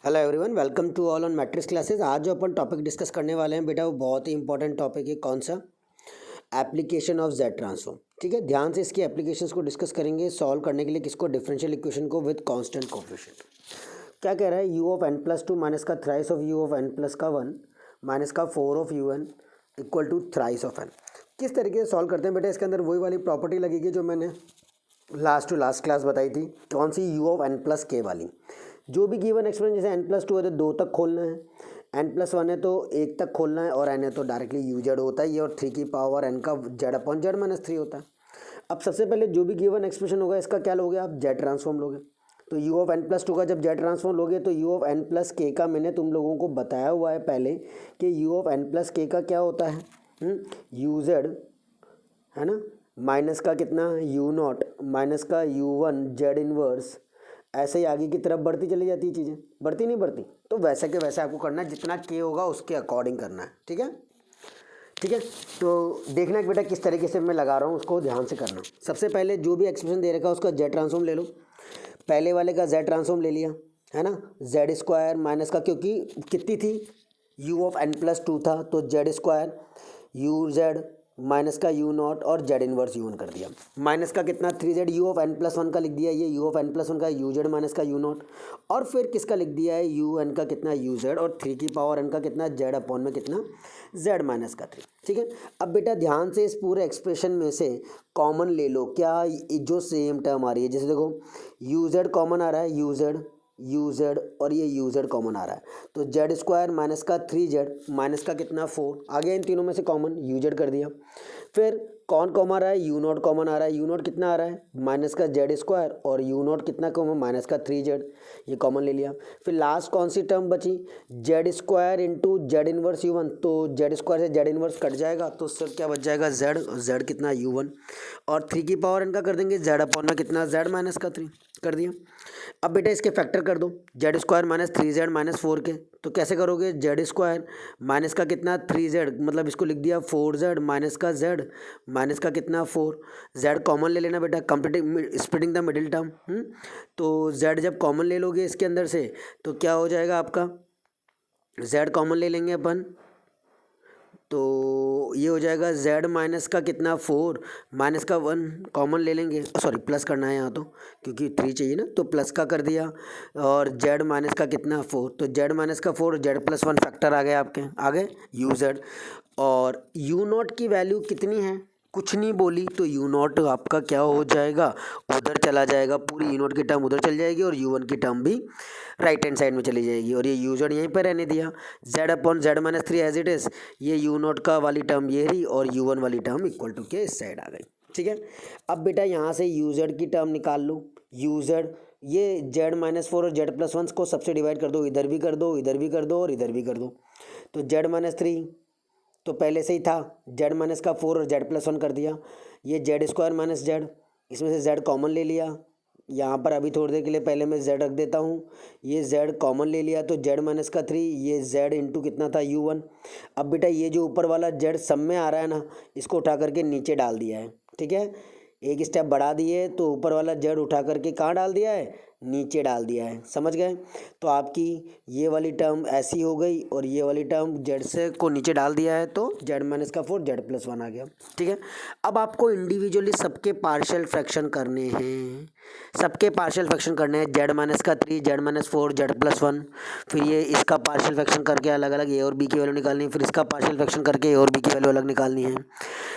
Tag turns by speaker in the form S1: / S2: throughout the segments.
S1: Hello everyone, welcome to all on matrix classes. आज जो अपन topic discuss करने वाले हैं बेटा वो बहुत ही इंपॉर्टेंट टॉपिक है। कौन सा? Application of Z transform. ठीक है, ध्यान से इसकी एप्लीकेशंस को डिस्कस करेंगे सॉल्व करने के लिए। किसको? डिफरेंशियल इक्वेशन को विद कांस्टेंट कोफिशिएंट। क्या कह रहा है? U of N plus two minus का thrice of u of N plus का वन माइनस का four of u n equal to thrice of n. किस तरीके से सॉल्व करते हैं बेटा? इसके अंदर वही वाली प्रॉपर्टी लगेगी जो मैंने लास्ट टू लास्ट क्लास बताई थी। कौन सी? यू ऑफ एन प्लस के वाली। जो भी गिवन एक्सप्रेशन, जैसे एन प्लस टू है तो दो तक खोलना है, एन प्लस वन है तो एक तक खोलना है, और एन है तो डायरेक्टली यू जेड होता है ये, और थ्री की पावर एन का Z upon Z minus three होता है। अब सबसे पहले जो भी गिवन एक्सप्रेशन होगा इसका क्या लोगे आप? जेड ट्रांसफॉर्म लोगे। तो U of N plus two का जब जेड ट्रांसफॉर्म लोगे तो यू ऑफ एन प्लस के का मैंने तुम लोगों को बताया हुआ है पहले कि यू ऑफ एन प्लस के का क्या होता है? यू जेड है ना, माइनस का कितना? यू नॉट माइनस का यू वन जेड इनवर्स। ऐसे ही आगे की तरफ बढ़ती चली जाती है चीज़ें, बढ़ती नहीं बढ़ती? तो वैसे के वैसे आपको करना है, जितना के होगा उसके अकॉर्डिंग करना है। ठीक है, ठीक है। तो देखना कि बेटा किस तरीके से मैं लगा रहा हूँ, उसको ध्यान से करना। सबसे पहले जो भी एक्सप्रेशन दे रखा है उसका जेड ट्रांसफॉर्म ले लो। पहले वाले का जेड ट्रांसफॉर्म ले लिया है ना, जेड स्क्वायर माइनस का, क्योंकि कितनी थी? U of N plus two था तो Z square U Z minus का यू नॉट और जेड इनवर्स यू वन कर दिया। माइनस का कितना? Three Z U of N plus one का लिख दिया, ये U of N plus one का यू जेड माइनस का यू नॉट, और फिर किसका लिख दिया है? यू एन का कितना? यू जेड, और थ्री की पावर एन का कितना? जेड अपॉन में कितना? जेड माइनस का थ्री। ठीक है, अब बेटा ध्यान से इस पूरे एक्सप्रेशन में से कॉमन ले लो। क्या? जो सेम टर्म आ रही है, जैसे देखो यू जेड कॉमन आ रहा है, यू जेड और ये यू जेड कॉमन आ रहा है, तो जेड स्क्वायर माइनस का थ्री जेड माइनस का कितना? फोर। आ गया इन तीनों में से कॉमन, यू जेड कर दिया। फिर कौन कॉमन आ रहा है? यू नॉट कॉमन आ रहा है। यू नॉट कितना आ रहा है? माइनस का जेड स्क्वायर, और यू नॉट कितना कॉमन? माइनस का थ्री जेड, ये कॉमन ले लिया। फिर लास्ट कौन सी टर्म बची? Z square into Z inverse U one, तो जेड स्क्वायर से जेड इनवर्स कट जाएगा तो सिर्फ क्या बच जाएगा? जेड, और जेड कितना? यू वन, और थ्री की पावर इनका कर देंगे जेड अपॉन में कितना? जेड माइनस का थ्री कर दिया। अब बेटा इसके फैक्टर कर दो, Z square minus three Z minus four के। तो कैसे करोगे? जेड स्क्वायर माइनस का कितना? थ्री जेड, मतलब इसको लिख दिया फोर जेड माइनस का जेड माइनस का कितना? फोर। जेड कॉमन ले लेना बेटा, completing splitting the middle term. तो जेड जब कॉमन ले लोगे इसके अंदर से तो क्या हो जाएगा आपका? जेड कॉमन ले लेंगे अपन तो ये हो जाएगा जेड माइनस का कितना? फोर माइनस का वन कॉमन ले लेंगे, सॉरी प्लस करना है यहाँ तो, क्योंकि थ्री चाहिए ना, तो प्लस का कर दिया। और जेड माइनस का कितना? फोर, तो जेड माइनस का four, z plus one factor आ गए आपके, आ गए यू जेड। और यू नॉट की वैल्यू कितनी है? कुछ नहीं बोली, तो यू नॉट आपका क्या हो जाएगा? उधर चला जाएगा, पूरी यू नॉट की टर्म उधर चल जाएगी और यू वन की टर्म भी राइट हैंड साइड में चली जाएगी, और ये यू जेड यहीं पर रहने दिया। Z upon Z minus three as it is, ये यू नॉट का वाली टर्म ये रही, और यू वन वाली टर्म इक्वल टू के इस साइड आ गई। ठीक है, अब बेटा यहाँ से यू जेड की टर्म निकाल लो। यू जेड, ये जेड माइनस फोर और जेड प्लस वन को सबसे डिवाइड कर दो, इधर भी कर दो, इधर भी कर दो, और इधर भी कर दो। तो जेड माइनस थ्री तो पहले से ही था, जेड माइनस का फोर और जेड प्लस वन कर दिया। ये जेड स्क्वायर माइनस जेड, इसमें से जेड कॉमन ले लिया। यहाँ पर अभी थोड़ी देर के लिए पहले मैं जेड रख देता हूँ। ये जेड कॉमन ले लिया तो जेड माइनस का थ्री, ये जेड इंटू कितना था? You one. अब बेटा ये जो ऊपर वाला जेड सब में आ रहा है ना, इसको उठा करके नीचे डाल दिया है। ठीक है, एक स्टेप बढ़ा दिए तो ऊपर वाला जेड उठा करके कहाँ डाल दिया है? नीचे डाल दिया है। समझ गए? तो आपकी ये वाली टर्म ऐसी हो गई, और ये वाली टर्म जेड से को नीचे डाल दिया है तो जेड माइनस का फोर जेड प्लस वन आ गया। ठीक है, अब आपको इंडिविजुअली सबके पार्शियल फ्रैक्शन करने हैं, सबके पार्शियल फ्रैक्शन करने हैं। जेड माइनस का three, Z minus four, z plus one, फिर ये इसका पार्शियल फ्रैक्शन करके अलग अलग ए और बी की वैल्यू निकालनी है, फिर इसका पार्शियल फ्रैक्शन करके ए और बी की वैल्यू अलग निकालनी है।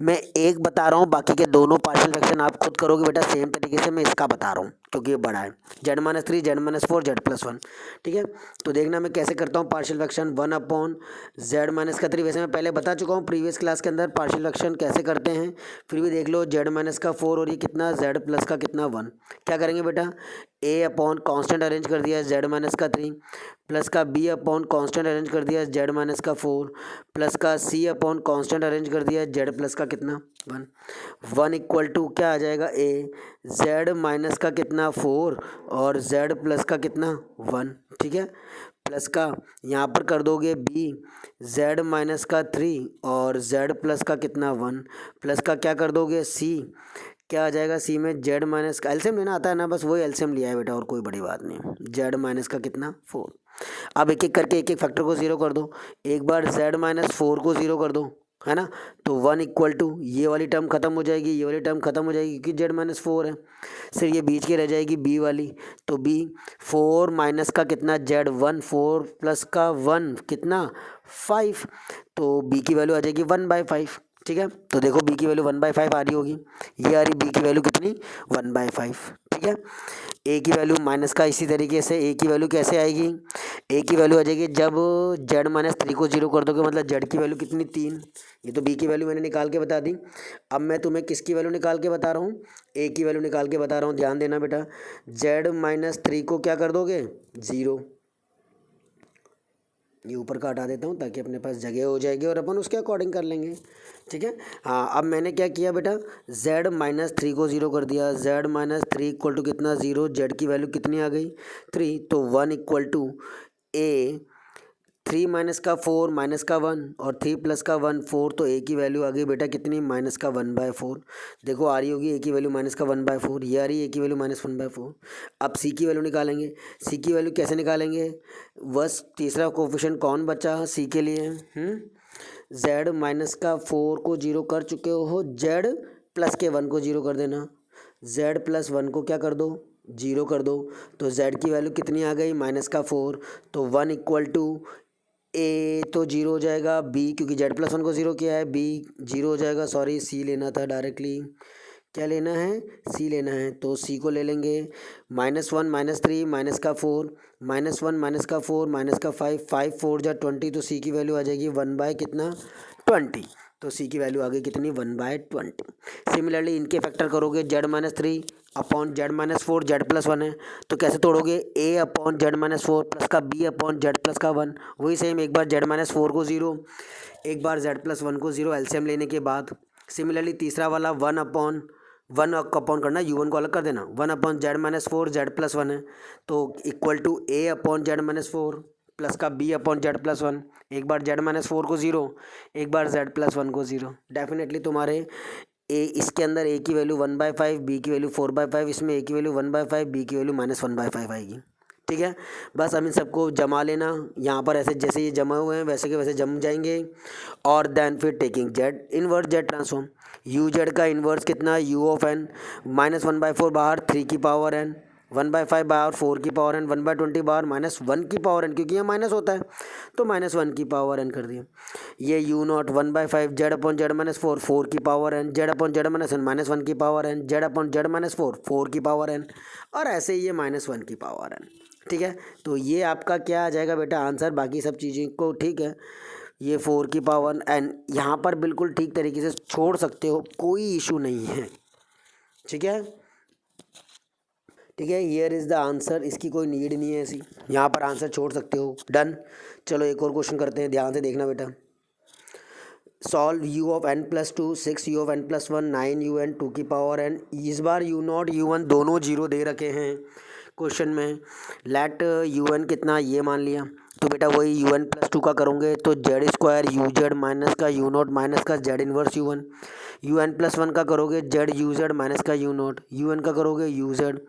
S1: मैं एक बता रहा हूँ, बाकी के दोनों पार्शियल फ्रैक्शन आप खुद करोगे बेटा सेम तरीके से। मैं इसका बता रहा हूँ क्योंकि ये बड़ा है, Z minus three, Z minus four, z plus one. ठीक है, तो देखना मैं कैसे करता हूँ partial fraction. One upon Z minus का थ्री, वैसे मैं पहले बता चुका हूँ प्रीवियस क्लास के अंदर पार्शियल फ्रैक्शन कैसे करते हैं, फिर भी देख लो। जेड माइनस का फोर और ये कितना? जेड प्लस का कितना? वन। क्या करेंगे बेटा? ए अपॉन कांस्टेंट अरेंज कर दिया जेड माइनस का थ्री, प्लस का बी अपॉन कांस्टेंट अरेंज कर दिया जेड माइनस का फोर, प्लस का सी अपॉन कांस्टेंट अरेंज कर दिया जेड प्लस का कितना? वन। वन इक्वल टू क्या आ जाएगा? ए जेड माइनस का कितना? फोर, और जेड प्लस का कितना? वन। ठीक है, प्लस का यहाँ पर कर दोगे बी जेड माइनस का थ्री और जेड प्लस का कितना? वन, प्लस का क्या कर दोगे? सी क्या आ जाएगा सी में जेड माइनस का एलसीएम लेना आता है ना, बस वही एलसीएम लिया है बेटा और कोई बड़ी बात नहीं। जेड माइनस का कितना 4। अब एक एक करके एक एक फैक्टर को ज़ीरो कर दो। एक बार जेड माइनस 4 को ज़ीरो कर दो, है ना, तो 1 इक्वल टू ये वाली टर्म खत्म हो जाएगी, ये वाली टर्म खत्म हो जाएगी क्योंकि जेड माइनस 4 है। सिर्फ ये बीच की रह जाएगी बी वाली, तो बी 4 माइनस का कितना जेड 1, 4 प्लस का 1 कितना 5, तो बी की वैल्यू आ जाएगी 1/5। ठीक है, तो देखो बी की वैल्यू 1/5 आ रही होगी, ये आ रही बी की वैल्यू कितनी 1/5। ठीक है, ए की वैल्यू माइनस का इसी तरीके से ए की वैल्यू कैसे आएगी, ए की वैल्यू आ जाएगी जब जेड माइनस 3 को जीरो कर दोगे, मतलब जेड की वैल्यू कितनी 3। ये तो बी की वैल्यू मैंने निकाल के बता दी। अब मैं तुम्हें किसकी वैल्यू निकाल के बता रहा हूँ, ए की वैल्यू निकाल के बता रहा हूँ, ध्यान देना बेटा। जेड माइनस 3 को क्या कर दोगे 0, ये ऊपर का हटा देता हूँ ताकि अपने पास जगह हो जाएगी और अपन उसके अकॉर्डिंग कर लेंगे। ठीक है, हाँ अब मैंने क्या किया बेटा, z माइनस 3 को 0 कर दिया, z माइनस 3 इक्वल टू कितना 0, z की वैल्यू कितनी आ गई 3, तो 1 इक्वल टू a 3 माइनस का 4 माइनस का 1 और 3 प्लस का 1 4, तो a की वैल्यू आ गई बेटा कितनी माइनस का 1/4। देखो आ रही होगी a की वैल्यू माइनस का 1/4, ये आ रही है a की वैल्यू माइनस 1/4। अब c की वैल्यू निकालेंगे, c की वैल्यू कैसे निकालेंगे, बस तीसरा कोफिशिएंट कौन बचा c के लिए, z माइनस का 4 को 0 कर चुके हो, z प्लस के 1 को 0 कर देना, z प्लस 1 को क्या कर दो 0 कर दो, तो z की वैल्यू कितनी आ गई माइनस का 4, तो 1 इक्वल टू ए तो 0 हो जाएगा, बी क्योंकि z प्लस 1 को 0 किया है बी 0 हो जाएगा, सॉरी सी लेना था डायरेक्टली, क्या लेना है सी लेना है, तो सी को ले लेंगे -1 -3 माइनस का 4 -1 माइनस का 4 माइनस का 5 5 4 जा 20, तो सी की वैल्यू आ जाएगी 1 कितना 20, तो सी की वैल्यू आ गई कितनी 1/20। सिमिलरली इनके फैक्टर करोगे z-3 upon z-4 z plus 1 है, तो कैसे तोड़ोगे a अपॉन z-4 प्लस का b अपॉन z प्लस का 1, वही सेम एक बार z-4 को 0, एक बार z प्लस 1 को 0 एलसीएम लेने के बाद। सिमिलरली तीसरा वाला 1 अपॉन करना, u1 को अलग कर देना, 1 अपॉन z-4 z प्लस 1 है, तो equal to a upon z-4 plus का b अपॉन z प्लस 1, एक बार z-4 को 0, एक बार z प्लस 1 को 0। डेफिनेटली तुम्हारे ए इसके अंदर a की वैल्यू 1/5, b की वैल्यू 4/5, इसमें a की वैल्यू 1/5, b की वैल्यू -1/5 आएगी। ठीक है, बस हम इन सबको जमा लेना, यहाँ पर ऐसे जैसे ये जमा हुए हैं वैसे के वैसे जम जाएंगे, और देन फिर taking Z inverse Z transform, you Z का इन्वर्स कितना u ऑफ n -1/4 बाहर 3 की पावर n, 1/5 बाहर 4 की पावर n, 1/20 बाहर -1 की पावर n, क्योंकि यहाँ माइनस होता है तो -1 की पावर n कर दिया। ये u0 1/5 जेड अपॉन जेड -4 4 की power n, Z upon Z -1 की power n, Z upon Z -4 4 की पावर n, और ऐसे ही ये -1 की पावर n। ठीक है, तो ये आपका क्या आ जाएगा बेटा आंसर, बाकी सब चीज़ें को ठीक है, ये 4 की पावर एन यहाँ पर बिल्कुल ठीक तरीके से छोड़ सकते हो, कोई इशू नहीं है। ठीक है, ठीक है, हियर इज़ द आंसर, इसकी कोई नीड नहीं है ऐसी, यहाँ पर आंसर छोड़ सकते हो, डन। चलो एक और क्वेश्चन करते हैं, ध्यान से देखना बेटा। Solve u of n plus 2 6 u of n plus 1 9 u n 2 की पावर n, इस बार u0 u1 दोनों जीरो दे रखे हैं क्वेश्चन में। लेट un कितना ये मान लिया, तो बेटा वही un प्लस 2 का करोगे तो Z square U Z minus का u0 माइनस का Z inverse u1, un plus 1 का करोगे जेड यू जेड माइनस का u0, un का करोगे यू जेड,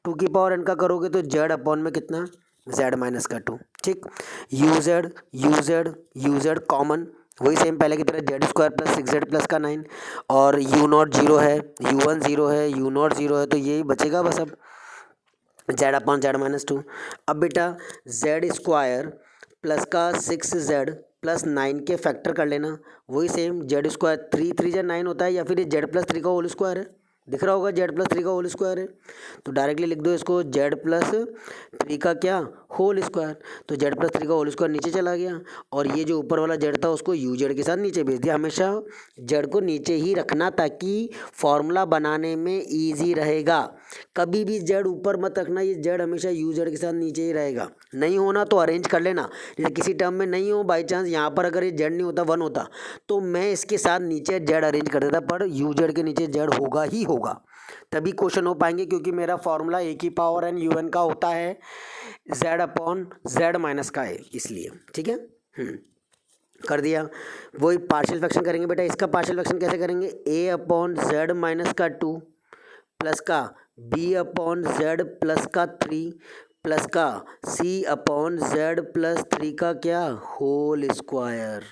S1: 2 की पावर n का करोगे तो जेड अपॉन में कितना z माइनस का 2। ठीक, यू जेड कॉमन, वही सेम पहले की तरह Z square plus 6z plus का 9, और u0 जीरो है, u1 जीरो है, u0 जीरो है, तो यही बचेगा बस अब जेड अपॉन जेड -2। अब बेटा जेड स्क्वायर प्लस का 6z प्लस 9 के फैक्टर कर लेना, वही सेम जेड स्क्वायर 3 3 जा 9 होता है, या फिर ये जेड प्लस 3 का होल स्क्वायर है, दिख रहा होगा जेड प्लस 3 का होल स्क्वायर है, तो डायरेक्टली लिख दो इसको जेड प्लस 3 का क्या होल स्क्वायर, तो जेड प्लस 3 का होल स्क्वायर नीचे चला गया, और ये जो ऊपर वाला जेड था उसको यू जेड के साथ नीचे भेज दिया। हमेशा जेड को नीचे ही रखना ताकि फॉर्मूला बनाने में ईजी रहेगा, कभी भी जेड ऊपर मत रखना, ये जेड हमेशा यू जेड के साथ नीचे ही रहेगा। नहीं होना तो अरेंज कर लेना, जैसे किसी टर्म में नहीं हो बाई चांस, यहाँ पर अगर ये जेड नहीं होता 1 होता तो मैं इसके साथ नीचे जेड अरेंज कर देता, पर यू जेड के नीचे जेड होगा ही होगा, तभी क्वेश्चन हो पाएंगे, क्योंकि मेरा फॉर्मूला ए की पावर एन यू एन का होता है जेड अपॉन जेड माइनस का ए, इसलिए। ठीक है, कर दिया। वही पार्शियल फ्रैक्शन करेंगे बेटा, इसका पार्शियल फ्रैक्शन कैसे करेंगे, ए अपॉन जेड माइनस का 2 प्लस का बी अपॉन जेड प्लस का 3 प्लस का सी अपॉन जेड प्लस 3 का क्या होल स्क्वायर।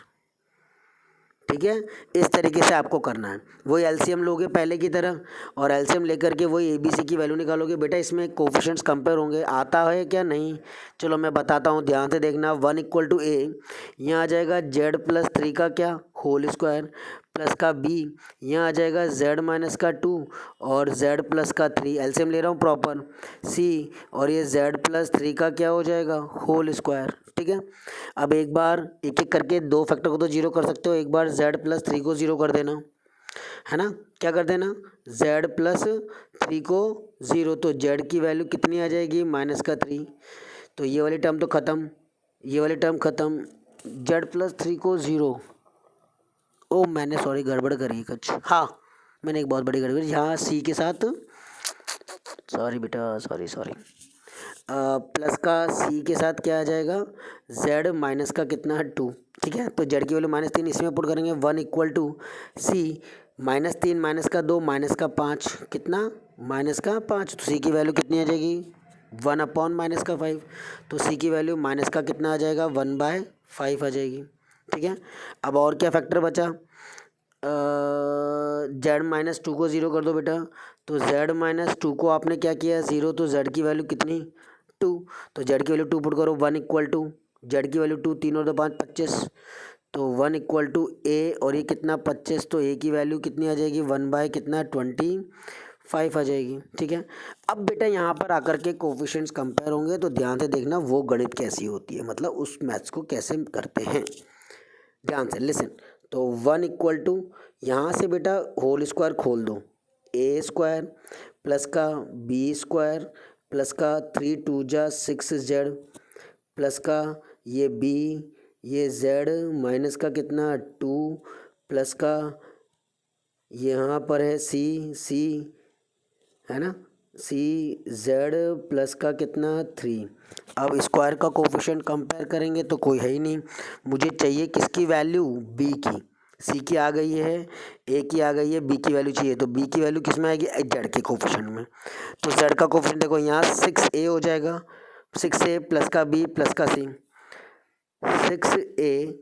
S1: ठीक है, इस तरीके से आपको करना है। वही एलसीएम लोगे पहले की तरह और एलसीएम लेकर के वही एबीसी की वैल्यू निकालोगे। बेटा इसमें कोफिशिएंट्स कंपेयर होंगे, आता है क्या नहीं, चलो मैं बताता हूँ, ध्यान से देखना। 1 = a, यहाँ आ जाएगा जेड प्लस 3 का क्या होल स्क्वायर प्लस का बी, यहाँ आ जाएगा जेड माइनस का 2 और जेड प्लस का 3, एलसीएम ले रहा हूँ प्रॉपर, सी और ये जेड प्लस 3 का क्या हो जाएगा होल स्क्वायर। ठीक है, अब एक बार एक एक करके दो फैक्टर को तो जीरो कर सकते हो, एक बार जेड प्लस 3 को जीरो कर देना है ना, क्या कर देना जेड प्लस 3 को ज़ीरो, तो जेड की वैल्यू कितनी आ जाएगी -3, तो ये वाली टर्म तो ख़त्म, ये वाली टर्म ख़त्म, जेड प्लस 3 को ज़ीरो। ओ मैंने सॉरी गड़बड़ करी कुछ, हाँ मैंने एक बहुत बड़ी गड़बड़ यहाँ सी के साथ, सॉरी बेटा सॉरी प्लस का सी के साथ क्या आ जाएगा जेड माइनस का कितना है 2। ठीक है, तो जेड की वैल्यू -3 इसमें पुट करेंगे, 1 = सी -3 माइनस का 2 माइनस का 5 कितना -5, तो सी की वैल्यू कितनी आ जाएगी 1 अपॉन -5, तो सी की वैल्यू माइनस का कितना आ जाएगा 1/5 आ जाएगी। ठीक है, अब और क्या फैक्टर बचा, जेड -2 को ज़ीरो कर दो बेटा, तो जेड -2 को आपने क्या किया ज़ीरो, तो जेड की वैल्यू कितनी 2, तो जेड की वैल्यू 2 पुट करो, 1 = जेड की वैल्यू 2, 3 और 2 5 25, तो 1 = ए और ये कितना 25, तो ए की वैल्यू कितनी आ जाएगी 1/25 आ जाएगी। ठीक है, अब बेटा यहाँ पर आकर के कोफिशिएंट्स कंपेयर होंगे, तो ध्यान से देखना वो गणित कैसी होती है, मतलब उस मैथ्स को कैसे करते हैं, ध्यान से लिसन। तो 1 = यहाँ से बेटा होल स्क्वायर खोल दो, ए स्क्वायर प्लस का बी स्क्वायर प्लस का 3 × 2 = 6z प्लस का ये बी ये जेड माइनस का कितना 2 प्लस का यहाँ पर है सी है ना, सी जेड प्लस का कितना 3। अब स्क्वायर का कोफिशिएंट कंपेयर करेंगे तो कोई है ही नहीं, मुझे चाहिए किसकी वैल्यू बी की, सी की आ गई है, ए की आ गई है, बी की वैल्यू चाहिए, तो बी की वैल्यू किस में आएगी जेड के कोफिशिएंट में, तो जेड का कोफिशिएंट देखो यहाँ 6a हो जाएगा, 6a प्लस का बी प्लस का सी, 6a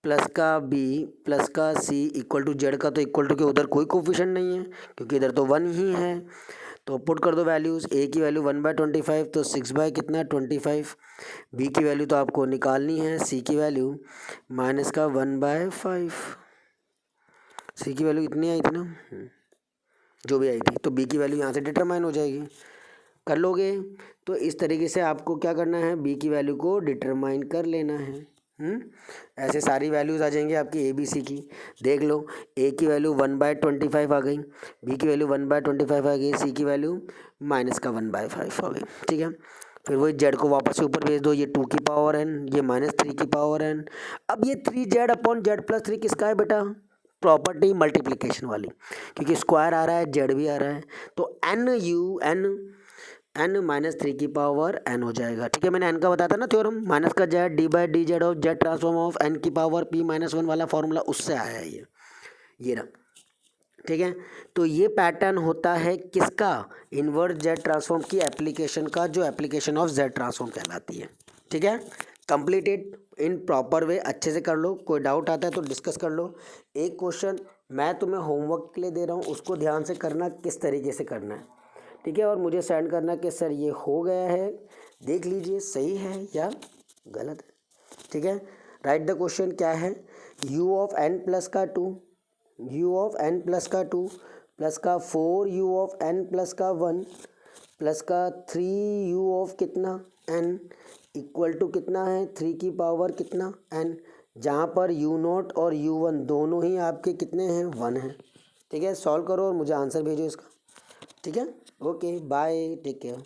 S1: प्लस का बी प्लस का सी इक्वल टू जेड का, तो इक्वल टू के उधर कोई कोफिशिएंट नहीं है क्योंकि इधर तो 1 ही है, तो पुट कर दो वैल्यूज़, ए की वैल्यू 1/25 तो 6/25, बी की वैल्यू तो आपको निकालनी है, सी की वैल्यू माइनस का 1/5, सी की वैल्यू इतनी आई थी ना जो भी आई थी, तो बी की वैल्यू यहाँ से डिटरमाइन हो जाएगी, कर लोगे। तो इस तरीके से आपको क्या करना है बी की वैल्यू को डिटरमाइन कर लेना है। ऐसे सारी वैल्यूज़ आ जाएंगी आपकी ए बी सी की, देख लो ए की वैल्यू 1/25 आ गई, बी की वैल्यू 1/25 आ गई, सी की वैल्यू -1/5 आ गई। ठीक है, फिर वही जेड को वापस से ऊपर भेज दो, ये 2 की पावर n, ये -3 की पावर n। अब ये 3z अपॉन जेड प्लस 3 किसका है बेटा, प्रॉपर्टी मल्टीप्लिकेशन वाली, क्योंकि स्क्वायर आ रहा है जेड भी आ रहा है, तो n -3 की पावर n हो जाएगा। ठीक है, मैंने n का बताया था ना थ्योरम, माइनस का Z d/dz of Z transform of n की पावर p-1 वाला फॉर्मूला, उससे आया है ये रहा। ठीक है, तो ये पैटर्न होता है किसका, इन्वर्स जेड ट्रांसफॉर्म की एप्लीकेशन का, जो एप्लीकेशन ऑफ जेड ट्रांसफॉर्म कहलाती है। ठीक है, कंप्लीटेड इन प्रॉपर वे, अच्छे से कर लो, कोई डाउट आता है तो डिस्कस कर लो। एक क्वेश्चन मैं तुम्हें होमवर्क के लिए दे रहा हूँ, उसको ध्यान से करना किस तरीके से करना है। ठीक है, और मुझे सेंड करना कि सर ये हो गया है, देख लीजिए सही है या गलत है। ठीक है, राइट द क्वेश्चन क्या है, u ऑफ n प्लस का 2, u ऑफ n प्लस का 2 प्लस का 4u ऑफ n प्लस का 1 प्लस का 3u ऑफ कितना n इक्वल टू कितना है 3 की पावर कितना n, जहाँ पर u0 और u1 दोनों ही आपके कितने हैं 1 हैं। ठीक है, सॉल्व करो और मुझे आंसर भेजो इसका। ठीक है, ओके बाय, टेक केयर।